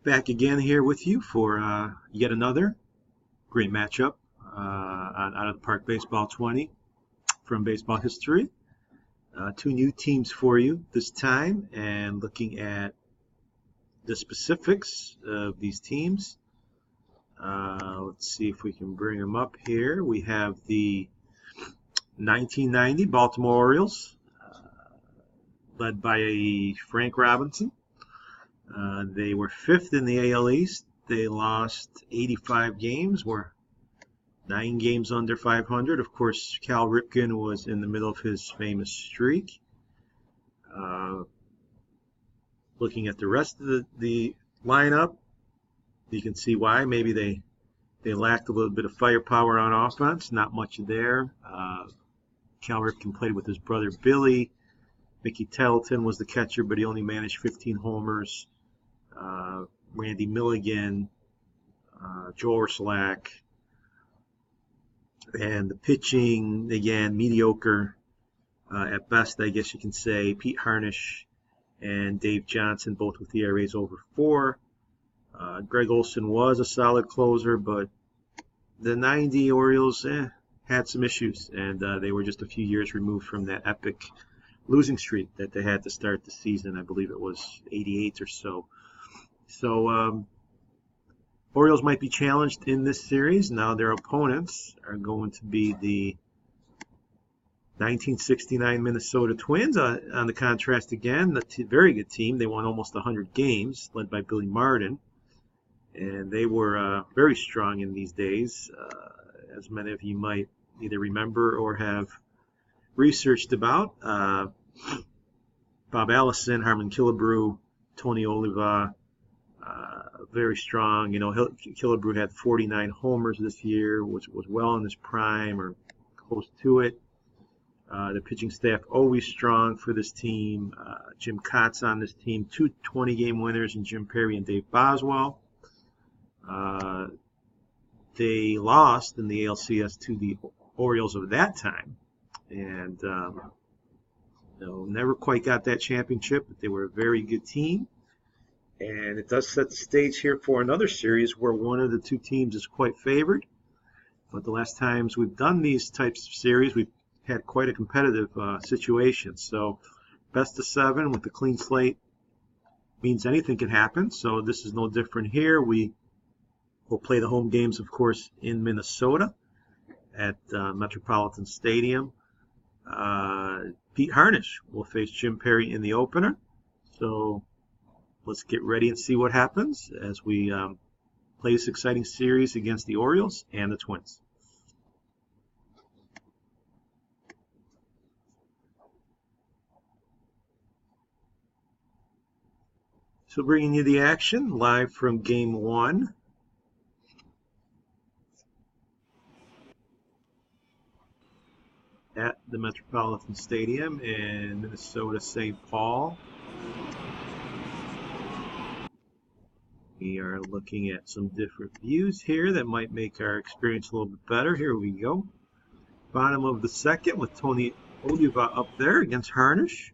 Back again here with you for yet another great matchup on Out of the Park Baseball 20 from Baseball History. Two new teams for you this time, and looking at the specifics of these teams. Let's see if we can bring them up here. We have the 1990 Baltimore Orioles, led by Frank Robinson. They were fifth in the AL East. They lost 85 games, were 9 games under 500. Of course, Cal Ripken was in the middle of his famous streak. Looking at the rest of the lineup, you can see why. Maybe they lacked a little bit of firepower on offense. Not much there. Cal Ripken played with his brother Billy. Mickey Tettleton was the catcher, but he only managed 15 homers. Randy Milligan, Joe Ursulak, and the pitching, again, mediocre at best, I guess you can say. Pete Harnisch and Dave Johnson, both with ERAs over 4. Greg Olson was a solid closer, but the 90 Orioles had some issues, and they were just a few years removed from that epic losing streak that they had to start the season. I believe it was 88 or so. So Orioles might be challenged in this series. Now their opponents are going to be the 1969 Minnesota Twins. On the contrast again, a very good team. They won almost 100 games, led by Billy Martin. And they were very strong in these days, as many of you might either remember or have researched about. Bob Allison, Harmon Killebrew, Tony Oliva, very strong. You know, Killebrew had 49 homers this year, which was well in his prime or close to it. The pitching staff always strong for this team. Jim Cott's on this team, 2 20-game winners in Jim Perry and Dave Boswell. They lost in the ALCS to the Orioles of that time, and never quite got that championship, but they were a very good team. And it does set the stage here for another series where one of the two teams is quite favored. But the last times we've done these types of series, we've had quite a competitive situation. So best of 7 with the clean slate means anything can happen. So this is no different here. We will play the home games, of course, in Minnesota at Metropolitan Stadium. Pete Harnisch will face Jim Perry in the opener. So let's get ready and see what happens as we play this exciting series against the Orioles and the Twins. So bringing you the action live from Game 1. At the Metropolitan Stadium in Minnesota, St. Paul. We are looking at some different views here that might make our experience a little bit better. Here we go. Bottom of the second with Tony Oliva up there against Harnisch.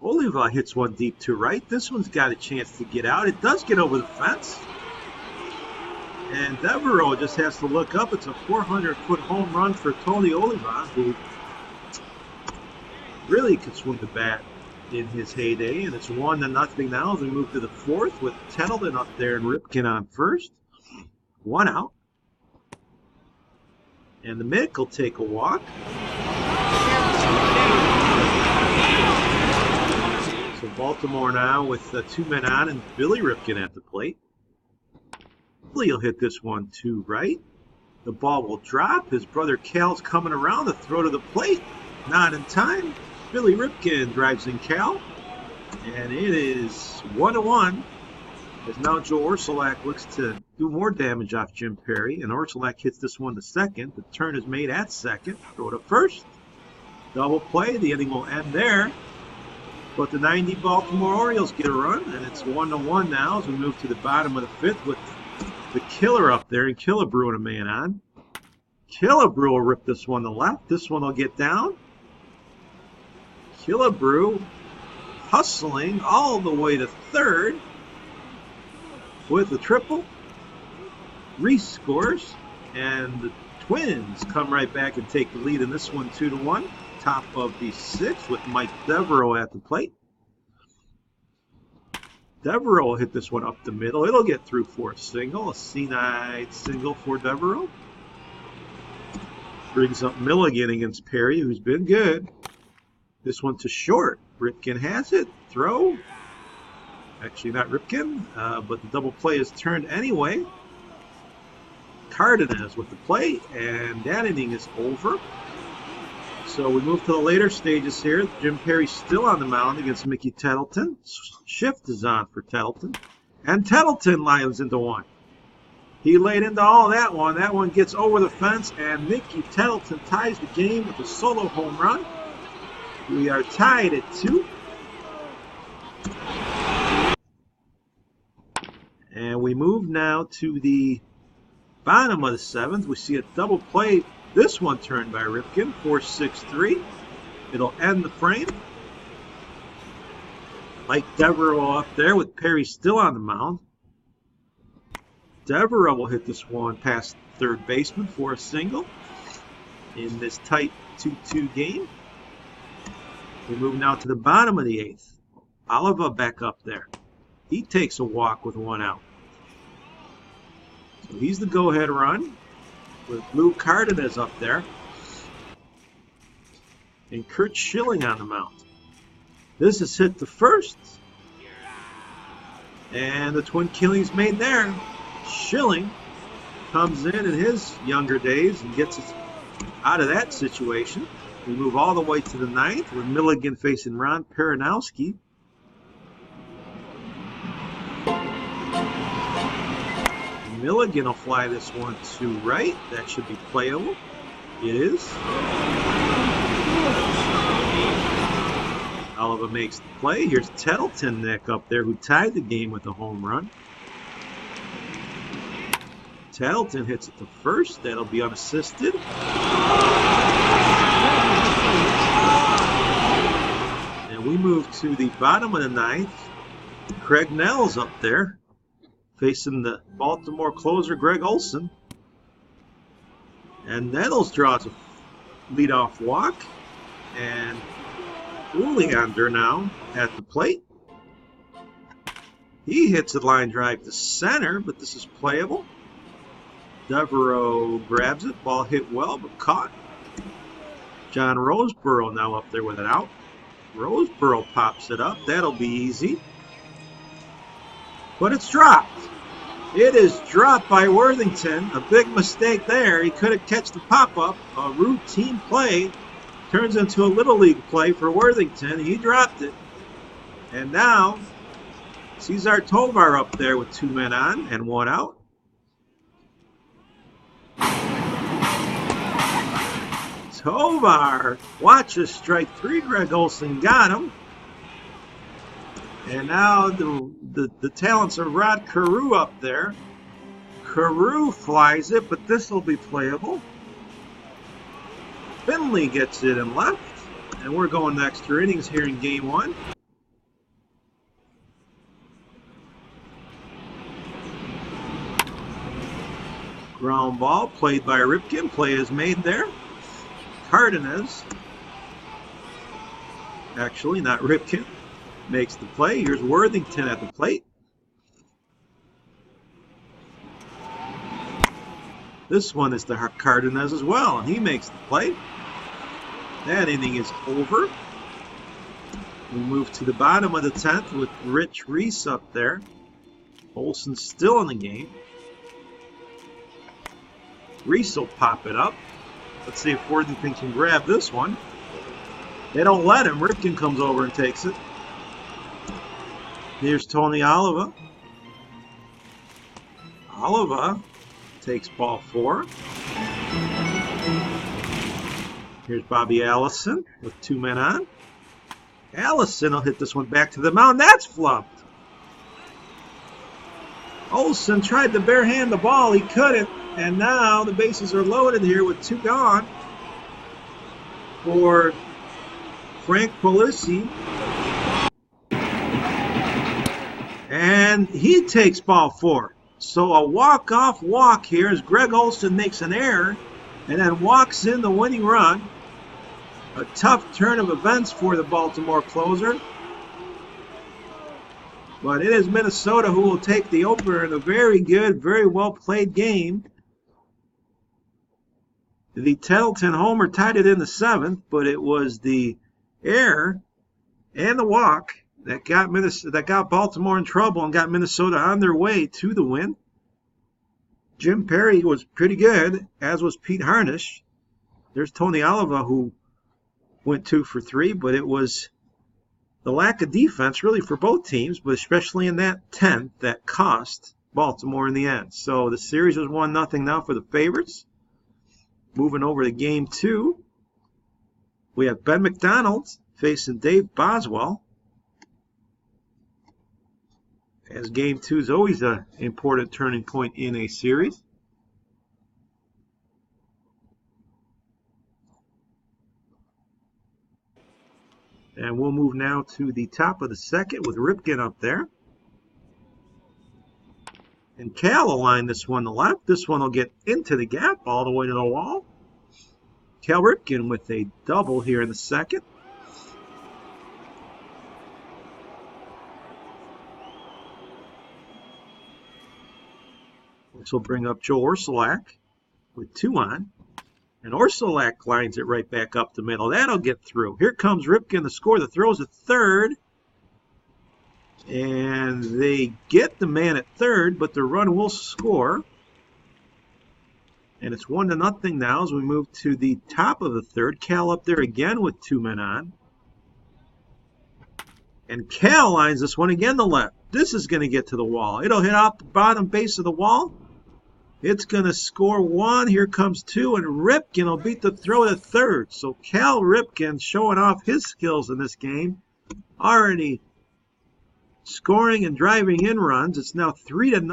Oliva hits one deep to right. This one's got a chance to get out. It does get over the fence. And Devereaux just has to look up. It's a 400-foot home run for Tony Oliva, who really could swing the bat in his heyday. And it's 1-0 now as we move to the 4th with Tettleton up there and Ripken on first. 1 out. And the Mick will take a walk. So Baltimore now with 2 men on and Billy Ripken at the plate. He'll hit this one to right. The ball will drop. His brother Cal's coming around the throw to the plate. Not in time. Billy Ripken drives in Cal. And it is 1-1. As now Joe Ursulak looks to do more damage off Jim Perry. And Ursulak hits this one to second. The turn is made at second. Throw to first. Double play. The inning will end there. But the 90 Baltimore Orioles get a run. And it's 1-1 now as we move to the bottom of the 5th with the killer up there, and Killebrew and a man on. Killebrew will rip this one to left. This one will get down. Killebrew hustling all the way to third with a triple. Reese scores, and the Twins come right back and take the lead in this one 2-1. Top of the sixth with Mike Devereaux at the plate. Devereaux will hit this one up the middle. It'll get through for a single, a C9 single for Devereaux. Brings up Milligan against Perry, who's been good. This one to short. Ripken has it. Throw. Actually, not Ripken, but the double play is turned anyway. Cardenas with the play, and that inning is over. So we move to the later stages here. Jim Perry's still on the mound against Mickey Tettleton. Shift is on for Tettleton. And Tettleton lines into one. He laid into all that one. That one gets over the fence, and Mickey Tettleton ties the game with a solo home run. We are tied at 2. And we move now to the bottom of the 7th. We see a double play. This one turned by Ripken, 4-6-3. It'll end the frame. Mike Devereaux up there with Perry still on the mound. Devereaux will hit this one past third baseman for a single in this tight 2-2 game. We move now to the bottom of the 8th. Oliva back up there. He takes a walk with 1 out. So he's the go-ahead run with Lou Cardenas up there. And Kurt Schilling on the mound. This is hit to first. And the twin killing's made there. Schilling comes in his younger days and gets us out of that situation. We move all the way to the 9th with Milligan facing Ron Peranowski. Milligan will fly this one to right. That should be playable. It is. Oliva makes the play. Here's Tettleton Nick up there who tied the game with a home run. Tettleton hits it to first. That'll be unassisted. And we move to the bottom of the 9th. Craig Nell's up there facing the Baltimore closer Greg Olson. And Nettles draws a leadoff walk. And Uliander now at the plate. He hits a line drive to center, but this is playable. Devereaux grabs it. Ball hit well, but caught. John Roseborough now up there with an out. Roseborough pops it up. That'll be easy. But it's dropped. It is dropped by Worthington. A big mistake there. He couldn't catch the pop-up. A routine play turns into a Little League play for Worthington. He dropped it. And now, Cesar Tovar up there with 2 men on and 1 out. Tovar watches strike 3. Greg Olson got him. And now the talents of Rod Carew up there. Carew flies it, but this will be playable. Finley gets it and left. And we're going to extra innings here in game 1. Ground ball played by Ripken. Play is made there. Cardenas, actually not Ripken, makes the play. Here's Worthington at the plate. This one is to Cardenas as well, and he makes the play. That inning is over. We move to the bottom of the 10th with Rich Reese up there. Olson's still in the game. Reese will pop it up. Let's see if Worthington can grab this one. They don't let him. Ripken comes over and takes it. Here's Tony Oliva. Oliva takes ball 4. Here's Bobby Allison with 2 men on. Allison will hit this one back to the mound. That's flubbed. Olson tried to barehand the ball. He couldn't. And now the bases are loaded here with 2 gone for Frank Polisi. And he takes ball 4. So a walk-off walk here as Greg Olson makes an error and then walks in the winning run. A tough turn of events for the Baltimore closer. But it is Minnesota who will take the opener in a very good, very well played game. The Tettleton homer tied it in the 7th, but it was the error and the walk that got Baltimore in trouble and got Minnesota on their way to the win. Jim Perry was pretty good, as was Pete Harnish. There's Tony Oliva, who went 2 for 3, but it was the lack of defense really for both teams, but especially in that 10th that cost Baltimore in the end. So the series is 1-0 now for the favorites. Moving over to game 2, we have Ben McDonald facing Dave Boswell. As game 2 is always an important turning point in a series. And we'll move now to the top of the 2nd with Ripken up there. And Cal will line this one to left. This one will get into the gap all the way to the wall. Cal Ripken with a double here in the 2nd. This will bring up Joe Orsulak with 2 on. And Orsulak lines it right back up the middle. That'll get through. Here comes Ripken to score. The throw's at 3rd. And they get the man at 3rd, but the run will score. And it's 1-0 now as we move to the top of the 3rd. Cal up there again with 2 men on. And Cal lines this one again to left. This is going to get to the wall. It'll hit off the bottom base of the wall. It's going to score 1. Here comes 2, and Ripken will beat the throw to 3rd. So Cal Ripken showing off his skills in this game. Already scoring and driving in runs. It's now 3-0,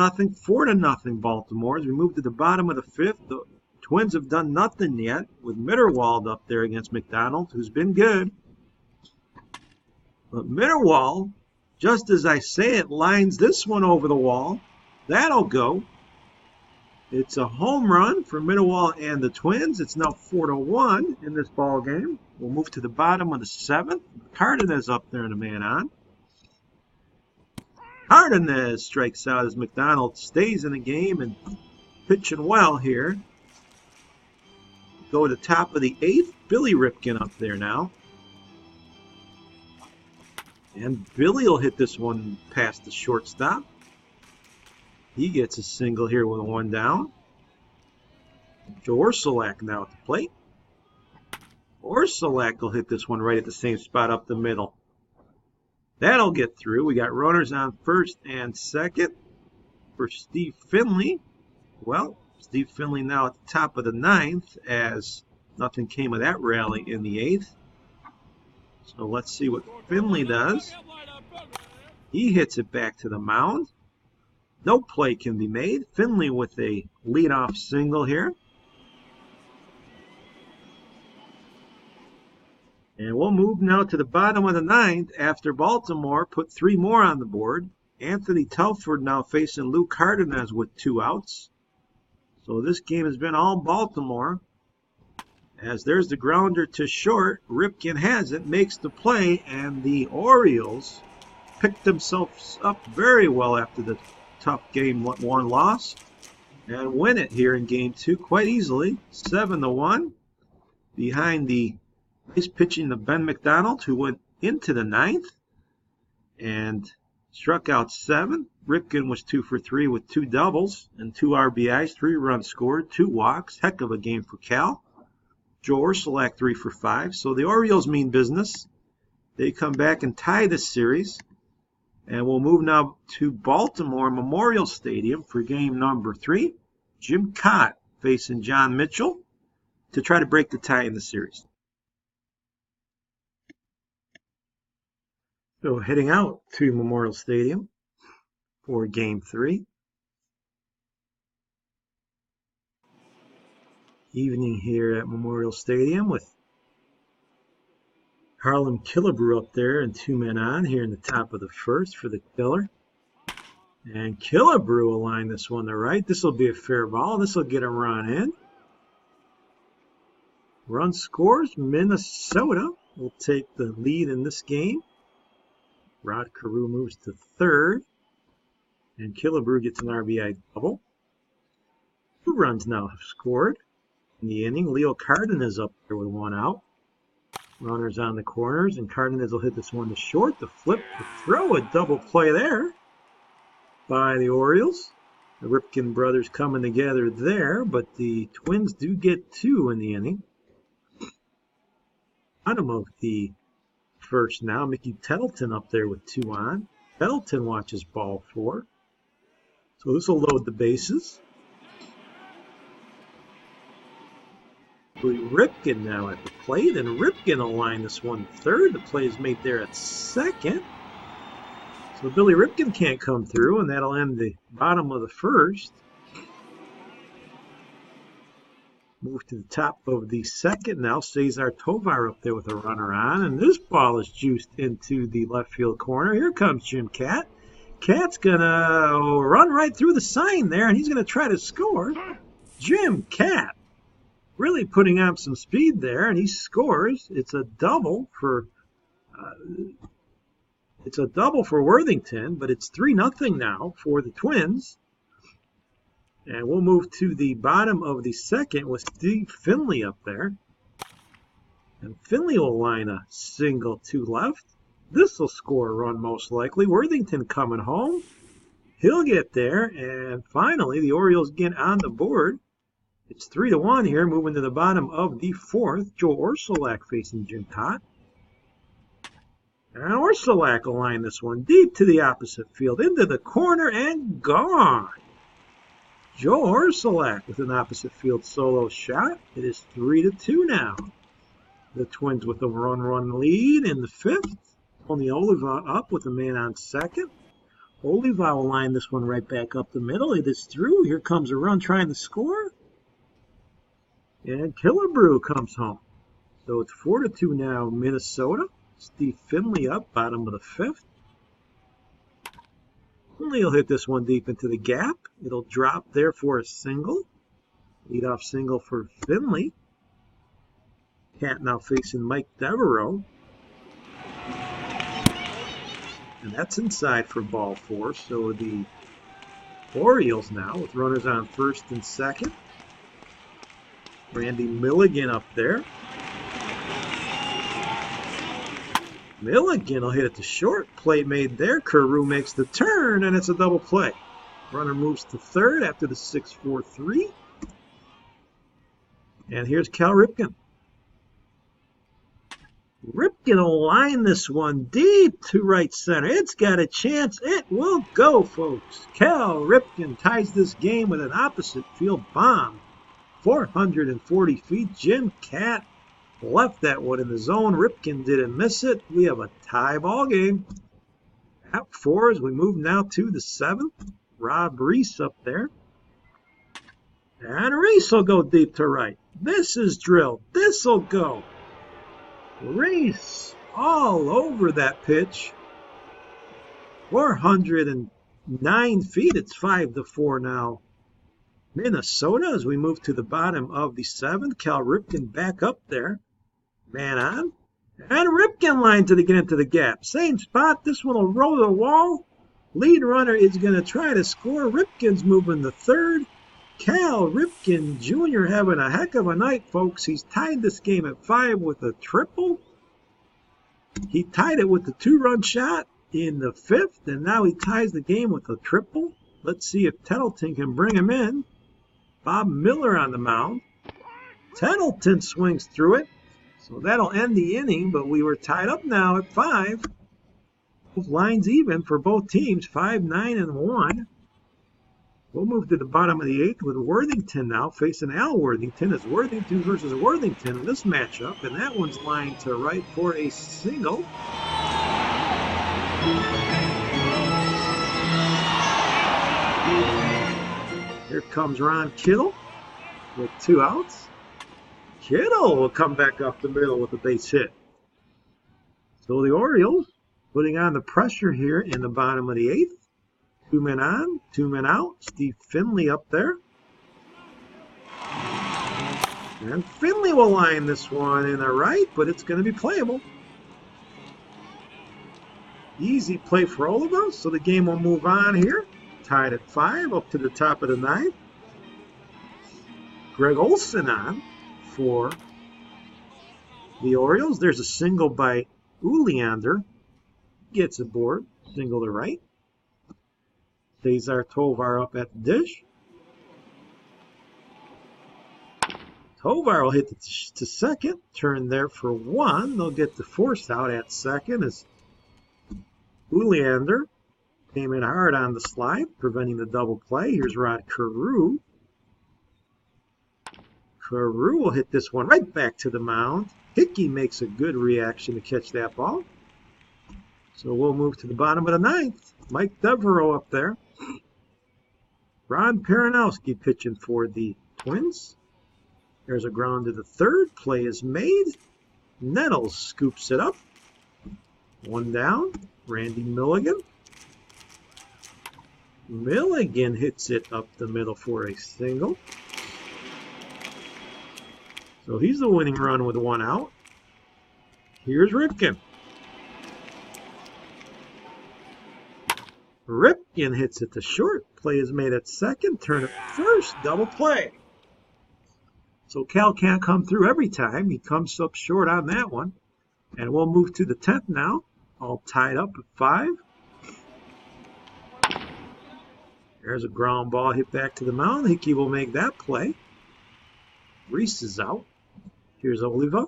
4-0 Baltimore. As we move to the bottom of the 5th, the Twins have done nothing yet with Mitterwald up there against McDonald, who's been good. But Mitterwald, just as I say it, lines this one over the wall. That'll go. It's a home run for Mitterwald and the Twins. It's now 4-1 in this ball game. We'll move to the bottom of the 7th. Cardenas up there in a man on. Cardenas strikes out as McDonald stays in the game and pitching well here. Go to the top of the 8th. Billy Ripken up there now. And Billy will hit this one past the shortstop. He gets a single here with a 1 down. Joe Orsulak now at the plate. Orsulak will hit this one right at the same spot up the middle. That'll get through. We got runners on 1st and 2nd for Steve Finley. Well, Steve Finley now at the top of the 9th as nothing came of that rally in the 8th. So let's see what Finley does. He hits it back to the mound. No play can be made. Finley with a leadoff single here. And we'll move now to the bottom of the 9th after Baltimore put 3 more on the board. Anthony Telford now facing Lou Cardenas with 2 outs. So this game has been all Baltimore. As there's the grounder to short, Ripken has it, makes the play, and the Orioles picked themselves up very well after the tough game 1 loss and win it here in game 2 quite easily, 7-1, behind the nice pitching of Ben McDonald, who went into the 9th and struck out 7. Ripken was 2 for 3 with 2 doubles and 2 RBIs, 3 runs scored, 2 walks. Heck of a game for Cal. Joe Orsulak 3 for 5. So the Orioles mean business. They come back and tie this series. And we'll move now to Baltimore Memorial Stadium for game number 3. Jim Cott facing John Mitchell to try to break the tie in the series. So heading out to Memorial Stadium for game 3. Evening here at Memorial Stadium with Harlem Killebrew up there and 2 men on here in the top of the 1st for the killer. And Killebrew will line this one to right. This will be a fair ball. This will get a run in. Run scores. Minnesota will take the lead in this game. Rod Carew moves to third. And Killebrew gets an RBI double. 2 runs now have scored in the inning. Leo Cardenas up there with 1 out. Runners on the corners, and Cardenas will hit this one to short. The flip, the throw, a double play there by the Orioles. The Ripken brothers coming together there, but the Twins do get 2 in the inning. Bottom of the first now. Mickey Tettleton up there with 2 on. Tettleton watches ball 4. So this will load the bases. Ripken now at the plate, and Ripken will line this one third. The play is made there at second. So Billy Ripken can't come through, and that'll end the bottom of the first. Move to the top of the second now. Cesar Tovar up there with a runner on, and this ball is juiced into the left field corner. Here comes Jim Kaat. Kaat's going to run right through the sign there, and he's going to try to score. Jim Kaat really putting on some speed there, and he scores. It's a double for Worthington, but it's 3-0 now for the Twins. And we'll move to the bottom of the second with Steve Finley up there. And Finley will line a single to left. This will score a run most likely. Worthington coming home. He'll get there, and finally the Orioles get on the board. It's 3-1 here, moving to the bottom of the fourth. Joe Orsulak facing Jim Kaat. And Orsulak will line this one deep to the opposite field, into the corner, and gone. Joe Orsulak with an opposite field solo shot. It is 3-2 now. The Twins with a run lead in the fifth. Only Oliva up with a man on second. Oliva will line this one right back up the middle. It is through. Here comes a run trying to score. And Killebrew comes home. So it's 4-2 now, Minnesota. Steve Finley up, bottom of the fifth. Finley will hit this one deep into the gap. It'll drop there for a single. Leadoff single for Finley. Kaat now facing Mike Devereaux. And that's inside for ball 4. So the Orioles now with runners on first and second. Randy Milligan up there. Milligan will hit it to short. Play made there. Carew makes the turn, and it's a double play. Runner moves to third after the 6-4-3. And here's Cal Ripken. Ripken will line this one deep to right center. It's got a chance. It will go, folks. Cal Ripken ties this game with an opposite field bomb. 440 feet. Jim Kaat left that one in the zone. Ripken didn't miss it. We have a tie ball game. At 4 as we move now to the 7th. Rob Reese up there. And Reese will go deep to right. This is drilled. This will go. Reese all over that pitch. 409 feet. It's 5-4 now. Minnesota as we move to the bottom of the 7th. Cal Ripken back up there. Man on. And Ripken line to get into the gap. Same spot. This one will roll the wall. Lead runner is going to try to score. Ripken's moving to third. Cal Ripken Jr. having a heck of a night, folks. He's tied this game at 5 with a triple. He tied it with the 2-run shot in the 5th, and now he ties the game with a triple. Let's see if Tettleton can bring him in. Bob Miller on the mound. Tettleton swings through it. So that'll end the inning, but we were tied up now at 5. Both lines even for both teams, 5, 9, and 1. We'll move to the bottom of the 8th with Worthington now facing Al Worthington. It's Worthington versus Worthington in this matchup, and that one's lined to right for a single. Here comes Ron Kittle with 2 outs. Kittle will come back up the middle with a base hit. So the Orioles putting on the pressure here in the bottom of the 8th. 2 men on, 2 men out. Steve Finley up there. And Finley will line this one in the right, but it's going to be playable. Easy play for all of us, so the game will move on here. Tied at 5, up to the top of the 9th. Greg Olson on for the Orioles. There's a single by Uliander. Gets aboard, single to right. Cesar Tovar up at the dish. Tovar will hit to second, turn there for 1. They'll get the force out at second as Uliander came in hard on the slide, preventing the double play. Here's Rod Carew. Carew will hit this one right back to the mound. Hickey makes a good reaction to catch that ball. So we'll move to the bottom of the 9th. Mike Devereaux up there. Ron Peronowski pitching for the Twins. There's a ground to the 3rd. Play is made. Nettles scoops it up. 1 down. Randy Milligan. Milligan hits it up the middle for a single. So he's the winning run with 1 out. Here's Ripken. Ripken hits it to short. Play is made at second. Turn at first. Double play. So Cal can't come through every time. He comes up short on that one. And we'll move to the 10th now. All tied up at 5. There's a ground ball hit back to the mound. Hickey will make that play. Reese is out. Here's Oliva.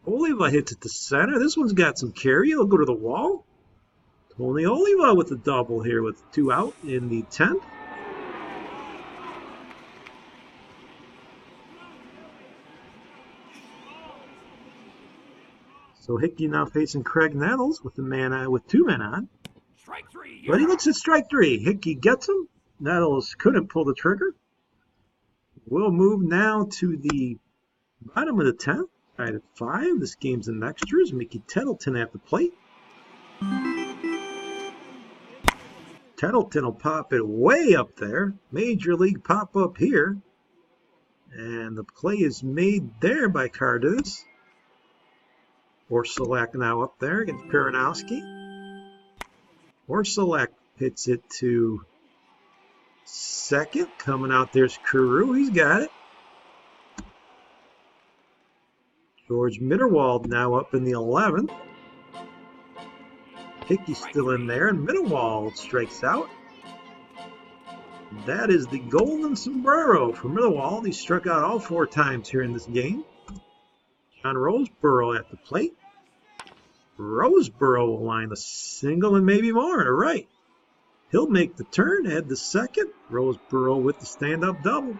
Oliva hits it to center. This one's got some carry. It'll go to the wall. Tony Oliva with a double here with 2 out in the 10th. So Hickey now facing Craig Nettles with 2 men on. Strike 3. But he looks at strike 3. Hickey gets him. Nettles couldn't pull the trigger. We'll move now to the bottom of the 10th. Tied at 5. This game's in extras. Mickey Tettleton at the plate. Tettleton will pop it way up there. Major league pop up here. And the play is made there by Cardenas. Orselak now up there against Peronowski. Orselak hits it to second. Coming out there's Carew. He's got it. George Mitterwald now up in the 11th. Hickey's still in there, and Mitterwald strikes out. That is the golden sombrero for Mitterwald. He struck out all 4 times here in this game. John Roseborough at the plate. Roseborough will line a single and maybe more to right. He'll make the turn, head to second. Roseborough with the stand-up double.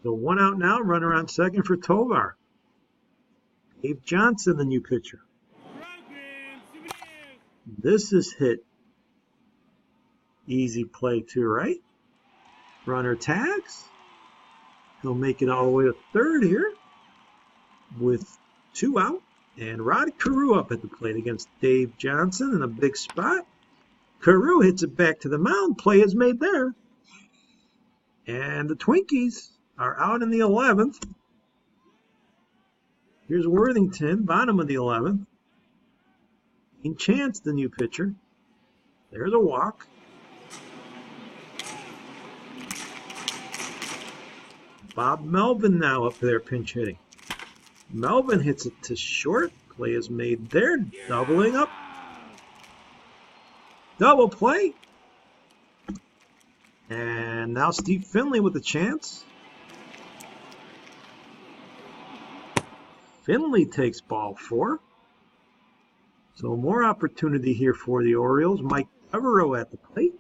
So 1 out now, runner on second for Tovar. Dave Johnson, the new pitcher. This is hit. Easy play to right. Runner tags. He'll make it all the way to third here with 2 out. And Rod Carew up at the plate against Dave Johnson in a big spot. Carew hits it back to the mound. Play is made there. And the Twinkies are out in the 11th. Here's Worthington, bottom of the 11th. In Chance, the new pitcher. There's a walk. Bob Melvin now up there pinch hitting. Melvin hits it to short. Play is made there. Doubling up. Double play. And now Steve Finley with a chance. Finley takes ball 4. So more opportunity here for the Orioles. Mike Devereaux at the plate.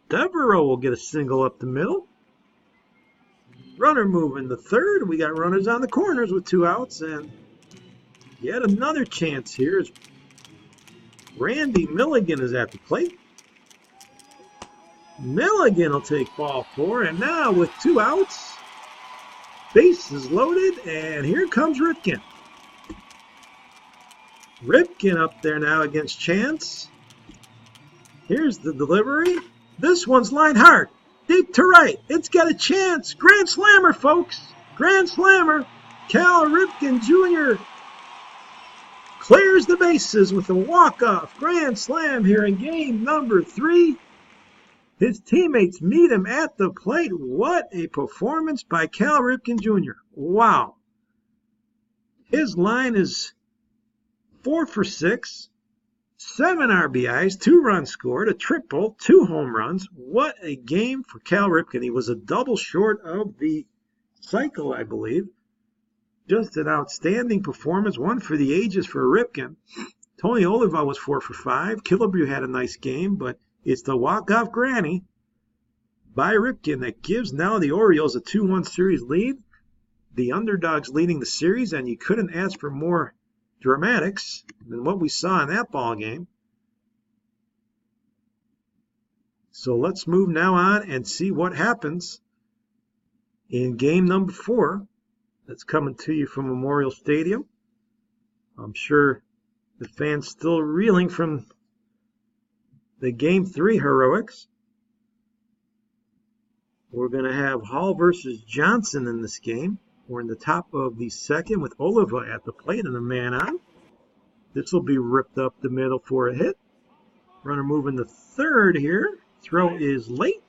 Devereaux will get a single up the middle. Runner moving to third. We got runners on the corners with 2 outs. And yet another chance here is Randy Milligan is at the plate. Milligan will take ball 4. And now with 2 outs, Bases loaded, and here comes Ripken. Ripken up there now against Chance. Here's the delivery. This one's lined hard. Deep to right. It's got a chance. Grand slammer, folks. Grand slammer. Cal Ripken Jr. clears the bases with a walk-off grand slam here in game number 3. His teammates meet him at the plate. What a performance by Cal Ripken Jr. Wow. His line is 4 for 6, 7 RBIs, 2 runs scored, a triple, 2 home runs. What a game for Cal Ripken. He was a double short of the cycle, I believe. Just an outstanding performance, one for the ages for Ripken. Tony Oliva was 4 for 5. Killebrew had a nice game, but it's the walk-off granny by Ripken that gives now the Orioles a 2-1 series lead. The underdogs leading the series, and you couldn't ask for more dramatics than what we saw in that ball game. So let's move now on and see what happens in game number 4. That's coming to you from Memorial Stadium. I'm sure the fans still reeling from the Game 3 heroics. We're going to have Hall versus Johnson in this game. We're in the top of the second with Oliva at the plate and a man on. This will be ripped up the middle for a hit. Runner moving to third here. Throw is late.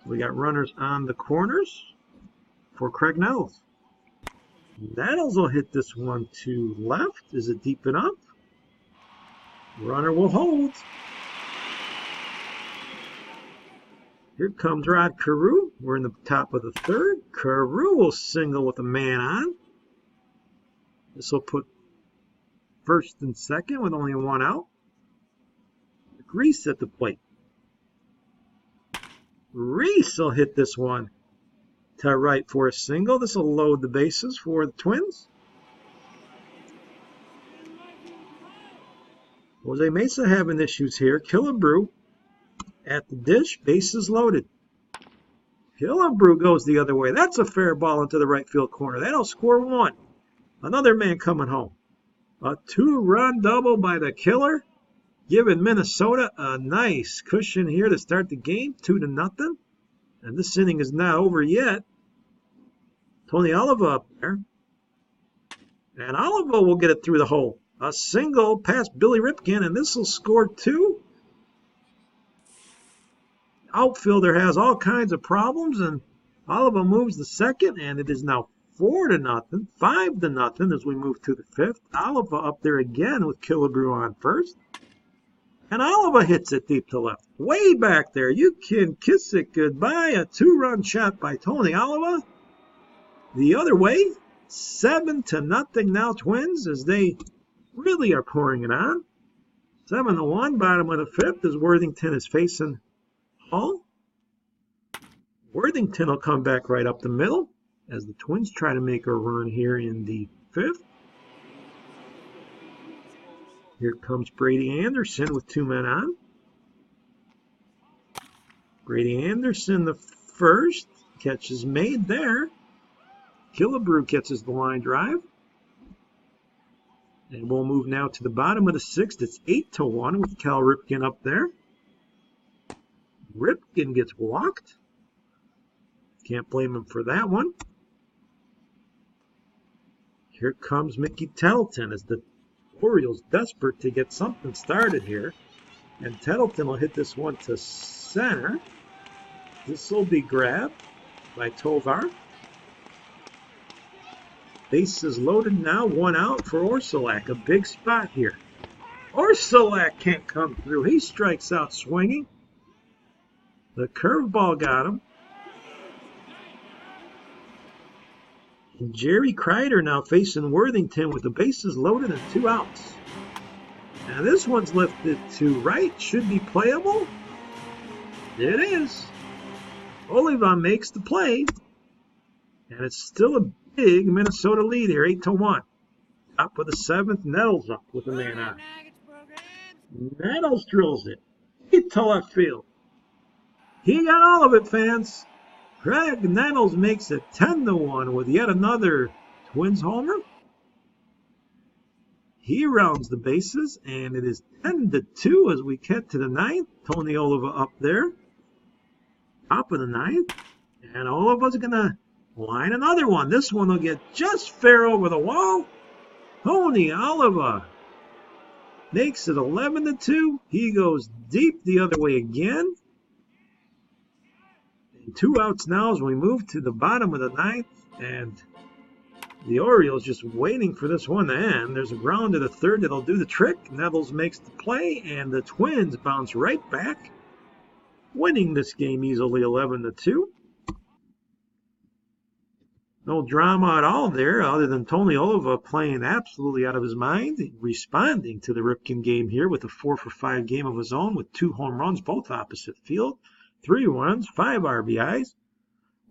We got runners on the corners for Craig Nettles. Nettles will hit this one to left. Is it deep enough? Runner will hold. Here comes Rod Carew. We're in the top of the third. Carew will single with a man on. This will put first and second with only 1 out. Reese at the plate. Reese will hit this one to right for a single. This will load the bases for the Twins. Jose Mesa having issues here. Killebrew at the dish. Bases loaded. Killebrew goes the other way. That's a fair ball into the right field corner. That'll score 1. Another man coming home. A 2-run double by the killer, giving Minnesota a nice cushion here to start the game, 2-0. And this inning is not over yet. Tony Oliva up there. And Oliva will get it through the hole. A single past Billy Ripken, and this will score 2. Outfielder has all kinds of problems, and Oliva moves the second, and it is now 4-0, 5-0 as we move to the 5th. Oliva up there again with Killebrew on first. And Oliva hits it deep to left. Way back there. You can kiss it goodbye. A 2-run shot by Tony Oliva. The other way, 7-0 now Twins as they really are pouring it on. 7-1, bottom of the 5th as Worthington is facing Hall. Worthington will come back right up the middle as the Twins try to make a run here in the 5th. Here comes Brady Anderson with 2 men on. Brady Anderson the first. Catch is made there. Killebrew catches the line drive. And we'll move now to the bottom of the 6th. It's 8-1 with Cal Ripken up there. Ripken gets walked. Can't blame him for that one. Here comes Mickey Tettleton as the Orioles desperate to get something started here. And Tettleton will hit this one to center. This will be grabbed by Tovar. Bases loaded now, 1 out for Orsulak. A big spot here. Orsulak can't come through. He strikes out swinging. The curveball got him. And Jerry Kreider now facing Worthington with the bases loaded and 2 outs. Now this one's lifted to right. Should be playable. It is. Oliva makes the play. And it's still a big Minnesota lead here, 8-1. Top of the 7th, Nettles up with a man on. Nettles drills it. Hit to left field. He got all of it, fans. Craig Nettles makes it 10-1 with yet another Twins homer. He rounds the bases, and it is 10-2 as we get to the ninth. Tony Oliva up there, top of the ninth, and Oliva's going to line another one. This one will get just fair over the wall. Tony Oliva makes it 11-2. He goes deep the other way again. And 2 outs now as we move to the bottom of the ninth, and the Orioles just waiting for this one to end. There's a ground to the third that'll do the trick. Nettles makes the play, and the Twins bounce right back, winning this game easily 11-2. No drama at all there, other than Tony Oliva playing absolutely out of his mind, responding to the Ripken game here with a 4-for-5 game of his own with 2 home runs, both opposite field, 3 runs, 5 RBIs.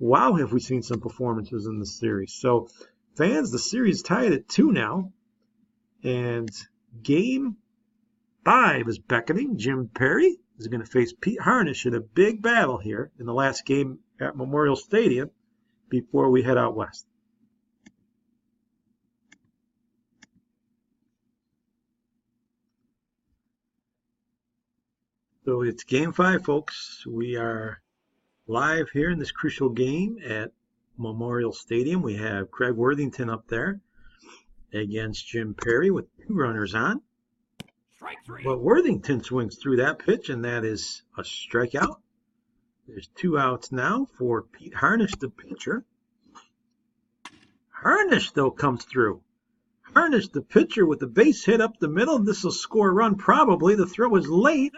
Wow, have we seen some performances in this series. So, fans, the series tied at 2 now, and game 5 is beckoning. Jim Perry is going to face Pete Harnisch in a big battle here in the last game at Memorial Stadium before we head out west. So it's game 5, folks. We are live here in this crucial game at Memorial Stadium. We have Craig Worthington up there against Jim Perry with 2 runners on. But Worthington swings through that pitch, and that is a strikeout. There's 2 outs now for Pete Harnisch, the pitcher. Harnisch, though, comes through. Harnisch, the pitcher, with the base hit up the middle. This will score a run probably. The throw is late.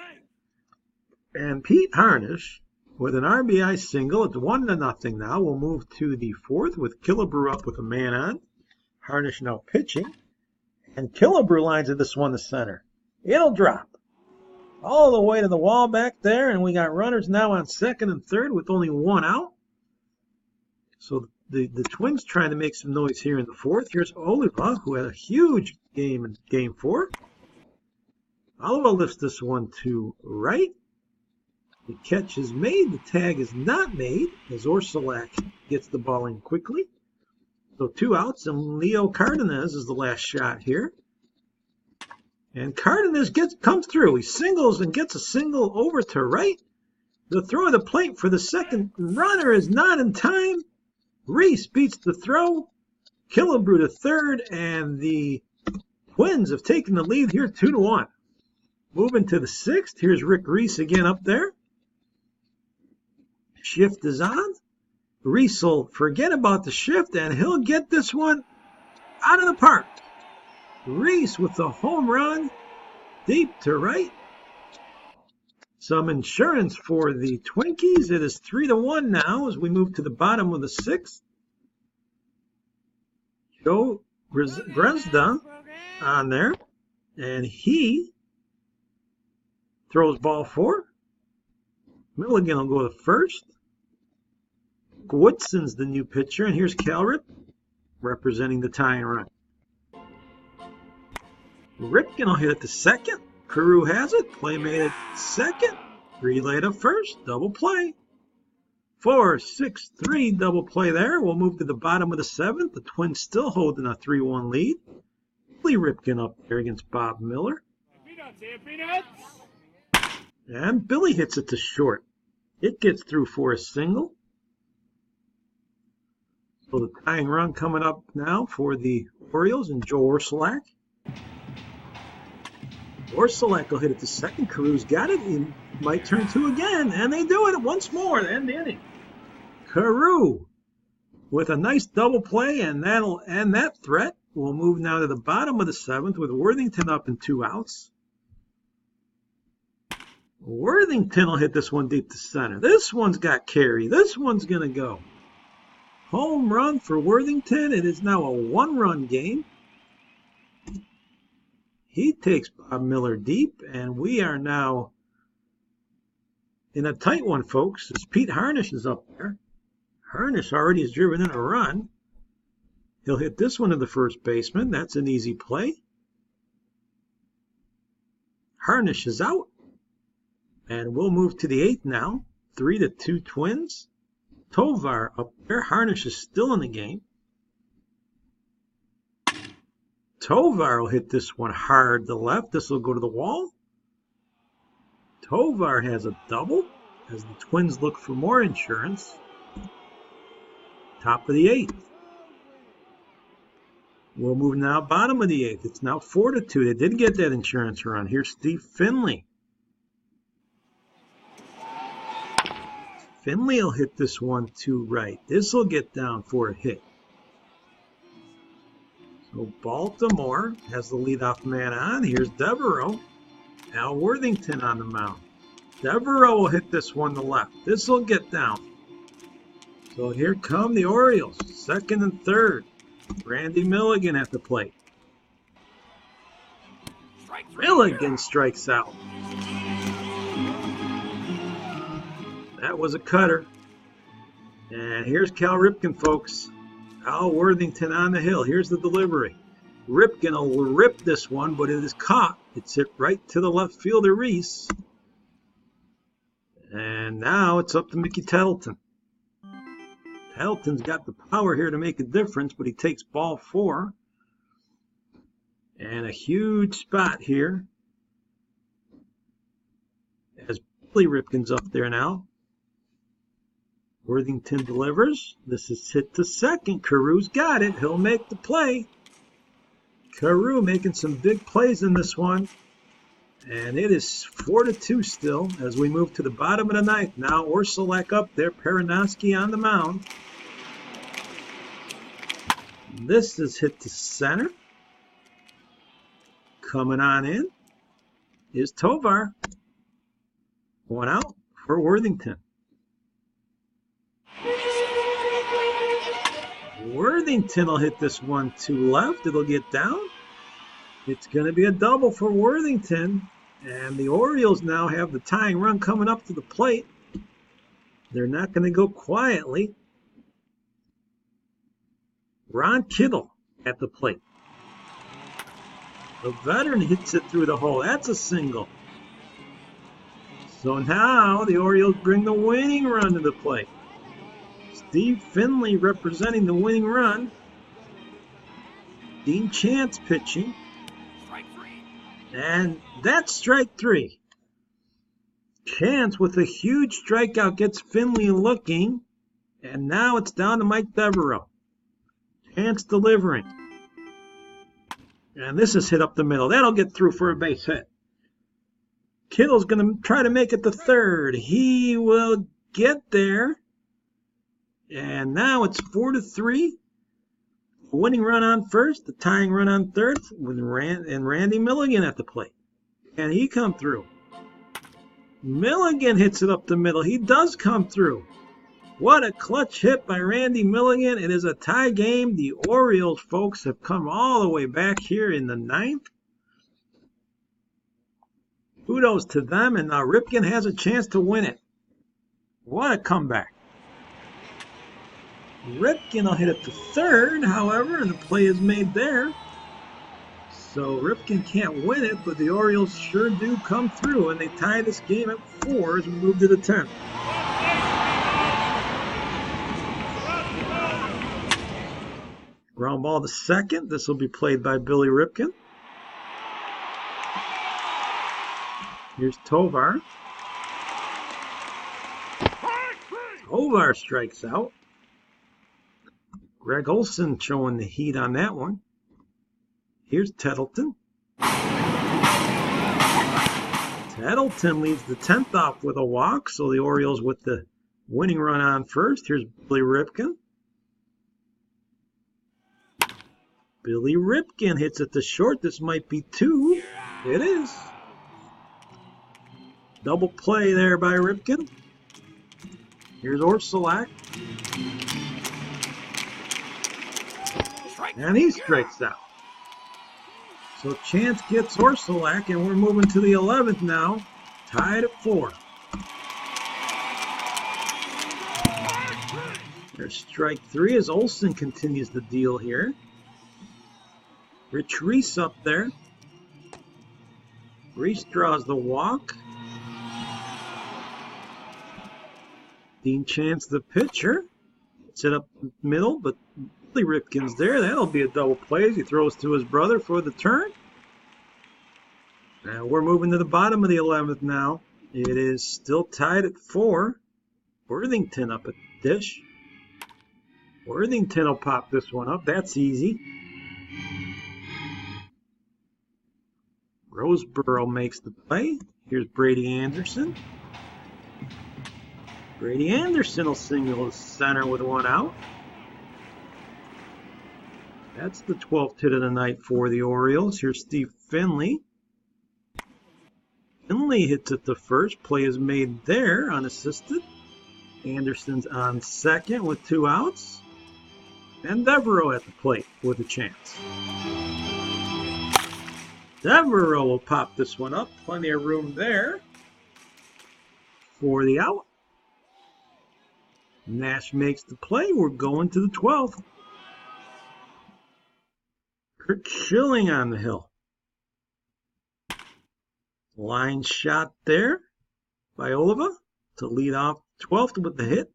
And Pete Harnisch, with an RBI single, it's 1-0 now. We'll move to the 4th with Killebrew up with a man on. Harnisch now pitching. And Killebrew lines of this one to center. It'll drop all the way to the wall back there, and we got runners now on 2nd and 3rd with only 1 out. So the Twins trying to make some noise here in the 4th. Here's Oliva, who had a huge game in game 4. Oliva lifts this one to right. The catch is made. The tag is not made as Orsolak gets the ball in quickly. So 2 outs, and Leo Cardenas is the last shot here. And Cardenas comes through. He singles and gets a single over to right. The throw of the plate for the second runner is not in time. Reese beats the throw. Killebrew to third, and the Twins have taken the lead here 2-1. Moving to the 6th. Here's Rick Reese again up there. Shift is on. Reese will forget about the shift, and he'll get this one out of the park. Reese with the home run, deep to right. Some insurance for the Twinkies. It is 3-1 now as we move to the bottom of the 6th. Joe Gresda on there, and he throws ball 4. Milligan will go to first. Woodson's the new pitcher, and here's Calrip representing the tying run. Ripken will hit it to second. Carew has it. Play made at second. Relay to first. Double play. 4-6-3 double play there. We'll move to the bottom of the 7th. The Twins still holding a 3-1 lead. Billy Ripken up there against Bob Miller. And Billy hits it to short. It gets through for a single. So the tying run coming up now for the Orioles and Joe Orsolak. Orsolak will hit it to second. Carew's got it. He might turn 2 again, and they do it once more to end the inning. Carew with a nice double play, and that'll end that threat. We'll move now to the bottom of the 7th with Worthington up and 2 outs. Worthington will hit this one deep to center. This one's got carry. This one's going to go. Home run for Worthington. It is now a 1-run game. He takes Bob Miller deep, and we are now in a tight one, folks, as Pete Harnisch is up there. Harnisch already has driven in a run. He'll hit this one to the first baseman. That's an easy play. Harnisch is out. And we'll move to the 8th now. 3-2 Twins. Tovar up there. Harnish is still in the game. Tovar will hit this one hard to left. This will go to the wall. Tovar has a double as the Twins look for more insurance. Top of the 8th. We'll move now bottom of the 8th. It's now 4-2. They did get that insurance run. Here's Steve Finley. Finley will hit this one to right. This will get down for a hit. So Baltimore has the leadoff man on. Here's Devereaux. Al Worthington on the mound. Devereaux will hit this one to left. This will get down. So here come the Orioles. Second and third. Randy Milligan at the plate. Milligan strikes out. That was a cutter. And here's Cal Ripken, folks. Al Worthington on the hill. Here's the delivery. Ripken will rip this one, but it is caught. It's hit right to the left fielder, Reese. And now it's up to Mickey Tettleton. Tettleton's got the power here to make a difference, but he takes ball 4. And a huge spot here as Billy Ripken's up there now. Worthington delivers. This is hit to second. Carew's got it. He'll make the play. Carew making some big plays in this one. And it is 4-2 still as we move to the bottom of the 9th. Now Orsulak up there. Perinoski on the mound. This is hit to center. Coming on in is Tovar. One out for Worthington. Worthington will hit this one to left. It'll get down. It's going to be a double for Worthington. And the Orioles now have the tying run coming up to the plate. They're not going to go quietly. Ron Kittle at the plate. The veteran hits it through the hole. That's a single. So now the Orioles bring the winning run to the plate. Steve Finley representing the winning run. Dean Chance pitching. Strike 3. And that's strike 3. Chance with a huge strikeout gets Finley looking. And now it's down to Mike Devereaux. Chance delivering. And this is hit up the middle. That'll get through for a base hit. Kittle's going to try to make it to third. He will get there. And now it's 4-3. The winning run on first, the tying run on third, with Randy Milligan at the plate. Can he come through? Milligan hits it up the middle. He does come through. What a clutch hit by Randy Milligan. It is a tie game. The Orioles, folks, have come all the way back here in the 9th. Kudos to them, and now Ripken has a chance to win it. What a comeback. Ripken will hit it to third, however, and the play is made there. So Ripken can't win it, but the Orioles sure do come through, and they tie this game at 4 as we move to the 10th. Ground ball to second. This will be played by Billy Ripken. Here's Tovar. Tovar strikes out. Greg Olson showing the heat on that one. Here's Tettleton. Tettleton leads the 10th off with a walk, so the Orioles with the winning run on first. Here's Billy Ripken. Billy Ripken hits it to short. This might be 2. It is. Double play there by Ripken. Here's Orsulak. And he strikes out. So Chance gets Orsulak, and we're moving to the 11th now. Tied at 4. There's strike 3 as Olson continues the deal here. Rich Reese up there. Reese draws the walk. Dean Chance, the pitcher, set up middle, but Billy Ripken's there. That'll be a double play as he throws to his brother for the turn. And we're moving to the bottom of the 11th now. It is still tied at 4. Worthington up at the dish. Worthington will pop this one up. That's easy. Roseboro makes the play. Here's Brady Anderson. Brady Anderson will single to center with 1 out. That's the 12th hit of the night for the Orioles. Here's Steve Finley. Finley hits it to first. Play is made there, unassisted. Anderson's on second with 2 outs. And Devereaux at the plate with a chance. Devereaux will pop this one up. Plenty of room there for the out. Nash makes the play. We're going to the 12th. Kurt Schilling on the hill. Line shot there by Oliva to lead off 12th with the hit.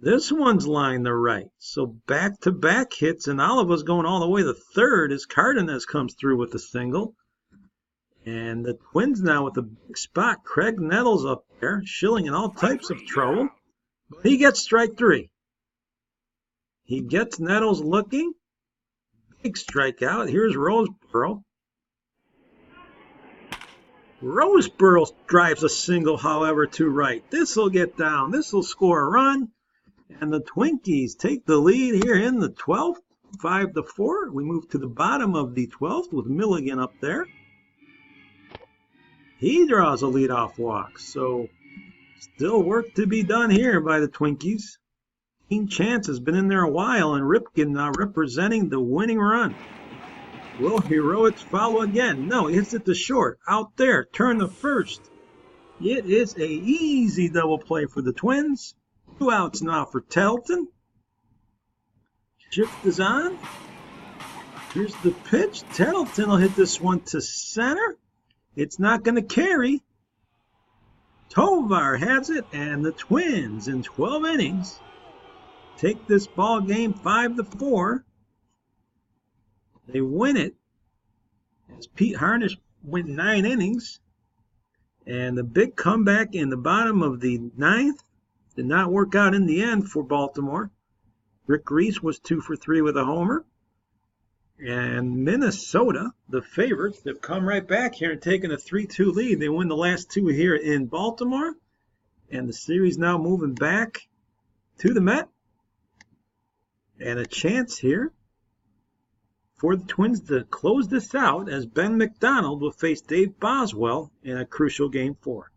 This one's lined to right. So back-to-back hits, and Oliva's going all the way to third as Cardenas comes through with a single. And the Twins now with a big spot. Craig Nettles up there, Schilling in all types of trouble. But he gets strike 3. He gets Nettles looking. Big strikeout. Here's Roseboro. Roseboro drives a single, however, to right. This will get down. This will score a run. And the Twinkies take the lead here in the 12th, 5-4. We move to the bottom of the 12th with Milligan up there. He draws a leadoff walk. So still work to be done here by the Twinkies. Dean Chance has been in there a while, and Ripken now representing the winning run. Will Heroics follow again? No, he hits it to short. Out there, turn to first. It is a easy double play for the Twins. 2 outs now for Tettleton. Shift is on. Here's the pitch. Tettleton will hit this one to center. It's not going to carry. Tovar has it, and the Twins in 12 innings take this ball game 5-4. They win it as Pete Harnish went 9 innings. And the big comeback in the bottom of the 9th did not work out in the end for Baltimore. Rick Reese was 2 for 3 with a homer. And Minnesota, the favorites, have come right back here and taken a 3-2 lead. They win the last 2 here in Baltimore. And the series now moving back to the Met. And a chance here for the Twins to close this out as Ben McDonald will face Dave Boswell in a crucial Game 4.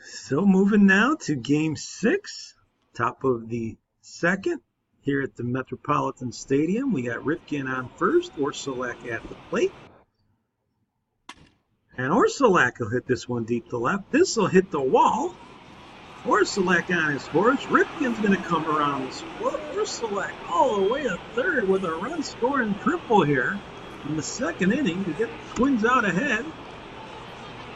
So moving now to Game 6, top of the 2nd, here at the Metropolitan Stadium. We got Ripken on first, Orsulak at the plate. And Orsulak will hit this one deep to left. This will hit the wall. Orsulak on his horse. Ripken's going to come around the spot. Orsulak all the way to third with a run-scoring triple here in the 2nd inning to get the Twins out ahead.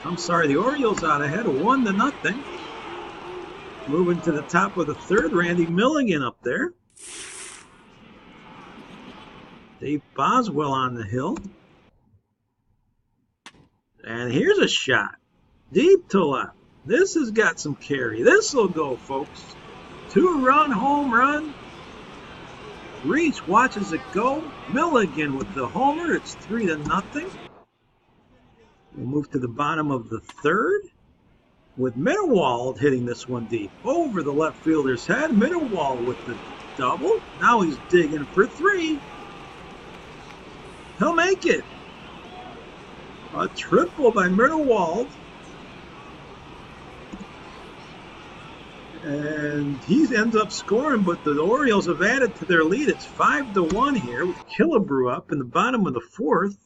The Orioles out ahead, 1-0. Moving to the top of the 3rd, Randy Milligan up there. Dave Boswell on the hill. And here's a shot. Deep to left. This has got some carry. This will go, folks. 2-run home run. Reese watches it go. Milligan with the homer. It's 3-0. We'll move to the bottom of the 3rd with Mittelwald hitting this one deep over the left fielder's head. Mittelwald with the double. Now he's digging for 3. He'll make it. A triple by Mittelwald. And he ends up scoring, but the Orioles have added to their lead. It's 5-1 here with Killebrew up in the bottom of the 4th.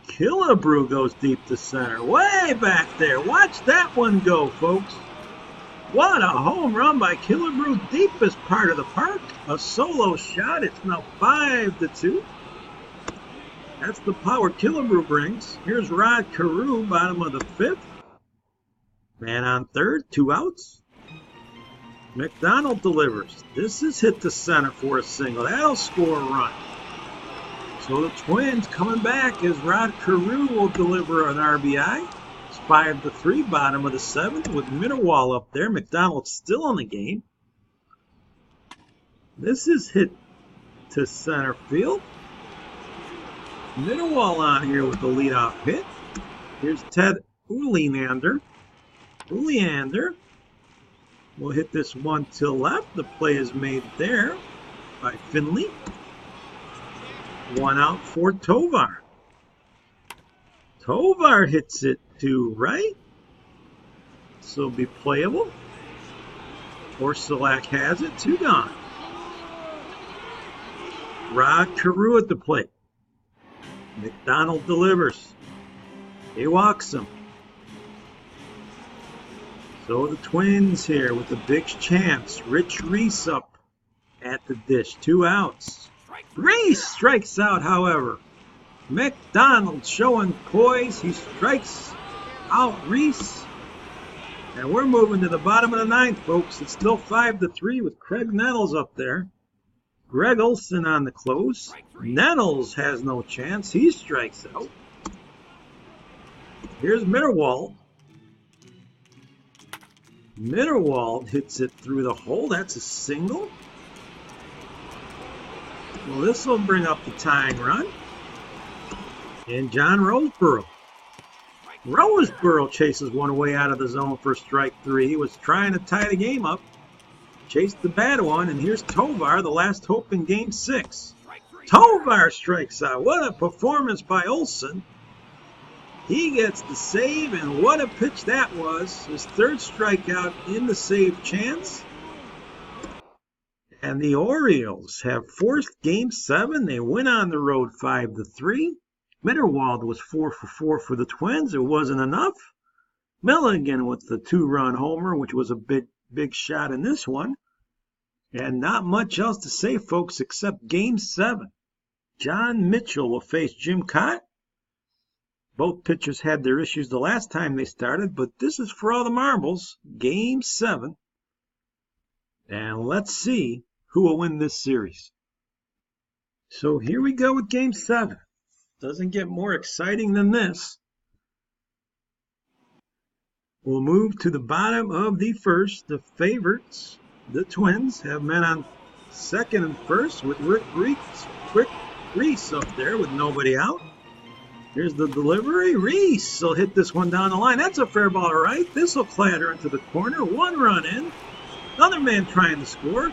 Killebrew goes deep to center. Way back there. Watch that one go, folks. What a home run by Killebrew. Deepest part of the park. A solo shot. It's now 5-2. That's the power Killebrew brings. Here's Rod Carew, bottom of the 5th. Man on 3rd, 2 outs. McDonald delivers. This is hit to center for a single. That'll score a run. So the Twins coming back as Rod Carew will deliver an RBI. It's 5-3, bottom of the 7th with Mitterwall up there. McDonald's still in the game. This is hit to center field. Mitterwall on here with the leadoff hit. Here's Ted Oleander. Oleander will hit this one to left. The play is made there by Finley. 1 out for Tovar. Tovar hits it to right. So it'll be playable. Orsulak has it. 2 gone. Rod Carew at the plate. McDonald delivers. He walks him. So the Twins here with a big chance. Rich Reese up at the dish. 2 outs. Reese strikes out, however. McDonald showing poise. He strikes out Reese. And we're moving to the bottom of the 9th, folks. It's still 5-3 with Craig Nettles up there. Greg Olson on the close. Nettles has no chance. He strikes out. Here's Mitterwald. Mitterwald hits it through the hole. That's a single. Well, this will bring up the tying run. And John Roseboro. Roseboro chases one away out of the zone for strike 3. He was trying to tie the game up. Chased the bad one, and here's Tovar, the last hope in Game 6. Tovar strikes out. What a performance by Olson. He gets the save, and what a pitch that was. His 3rd strikeout in the save chance. And the Orioles have forced Game 7. They win on the road 5-3. Mitterwald was 4 for 4 for the Twins. It wasn't enough. Milligan with the 2-run homer, which was a big shot in this one. And not much else to say, folks, except Game 7. John Mitchell will face Jim Cott. Both pitchers had their issues the last time they started, but this is for all the marbles. Game 7. And let's see who will win this series. So here we go with Game 7. Doesn't get more exciting than this. We'll move to the bottom of the 1st. The favorites, the Twins, have men on 2nd and 1st with Rick Reese up there with nobody out. Here's the delivery. Reese will hit this one down the line. That's a fair ball to right. This will clatter into the corner. 1 run in. Another man trying to score.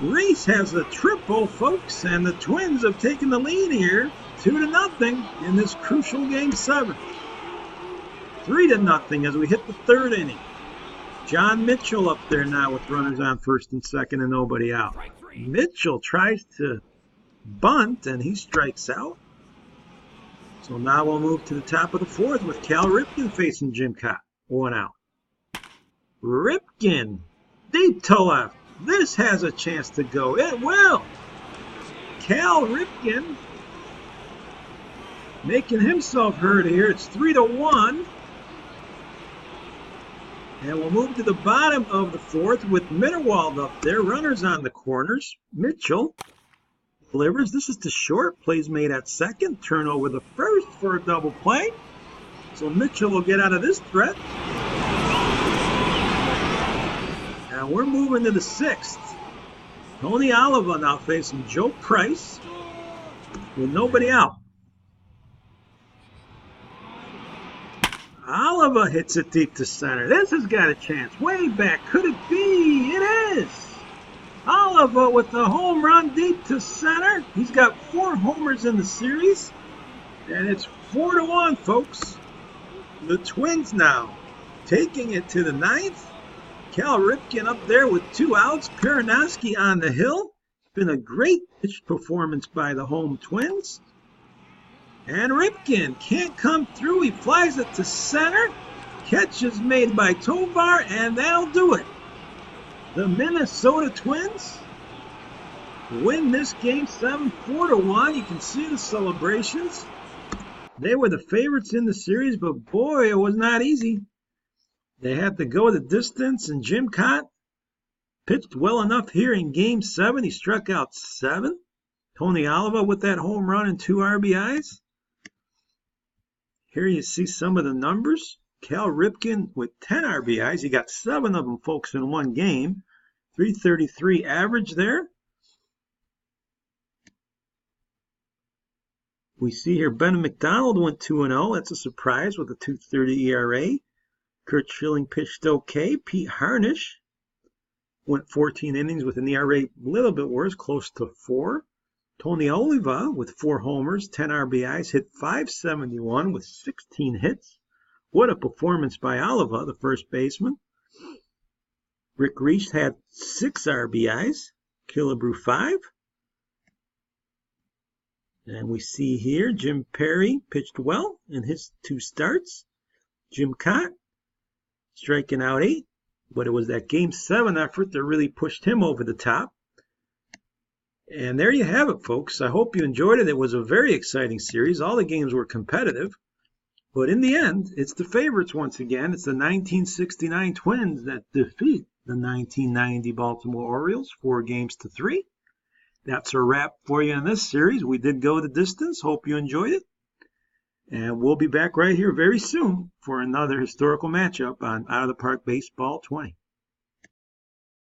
Reese has a triple, folks, and the Twins have taken the lead here 2-0 in this crucial Game 7. 3-0 as we hit the 3rd inning. John Mitchell up there now with runners on 1st and 2nd and nobody out. Mitchell tries to bunt and he strikes out. So now we'll move to the top of the 4th with Cal Ripken facing Jim Cott. 1 out. Ripken deep to left. This has a chance to go. It will. Cal Ripken making himself heard here. It's 3-1. And we'll move to the bottom of the 4th with Mitterwald up there. Runners on the corners. Mitchell delivers. This is to short. Plays made at 2nd. Turnover the 1st for a double play. So Mitchell will get out of this threat. And we're moving to the 6th. Tony Oliva now facing Joe Price with nobody out. Oliva hits it deep to center. This has got a chance. Way back. Could it be? It is. Oliva with the home run deep to center. He's got 4 homers in the series. And it's 4-1, folks. The Twins now taking it to the 9th. Cal Ripken up there with 2 outs. Peronowski on the hill. Been a great pitch performance by the home Twins. And Ripken can't come through. He flies it to center. Catch is made by Tovar, and that'll do it. The Minnesota Twins win this game 7-4-1. You can see the celebrations. They were the favorites in the series, but boy, it was not easy. They had to go the distance, and Jim Cott pitched well enough here in Game 7. He struck out 7. Tony Oliva with that home run and 2 RBIs. Here you see some of the numbers. Cal Ripken with 10 RBIs. He got 7 of them, folks, in one game. 333 average there. We see here Ben McDonald went 2-0. That's a surprise with a 2.30 ERA. Kurt Schilling pitched okay. Pete Harnisch went 14 innings with an ERA a little bit worse, close to 4. Tony Oliva with 4 homers, 10 RBIs, hit .571 with 16 hits. What a performance by Oliva, the first baseman. Rick Reese had 6 RBIs, Killebrew 5. And we see here Jim Perry pitched well in his 2 starts. Jim Cott striking out 8, but it was that Game 7 effort that really pushed him over the top. And there you have it, folks. I hope you enjoyed it. It was a very exciting series. All the games were competitive. But in the end, it's the favorites once again. It's the 1969 Twins that defeat the 1990 Baltimore Orioles 4-3. That's a wrap for you in this series. We did go the distance. Hope you enjoyed it. And we'll be back right here very soon for another historical matchup on Out of the Park Baseball 20.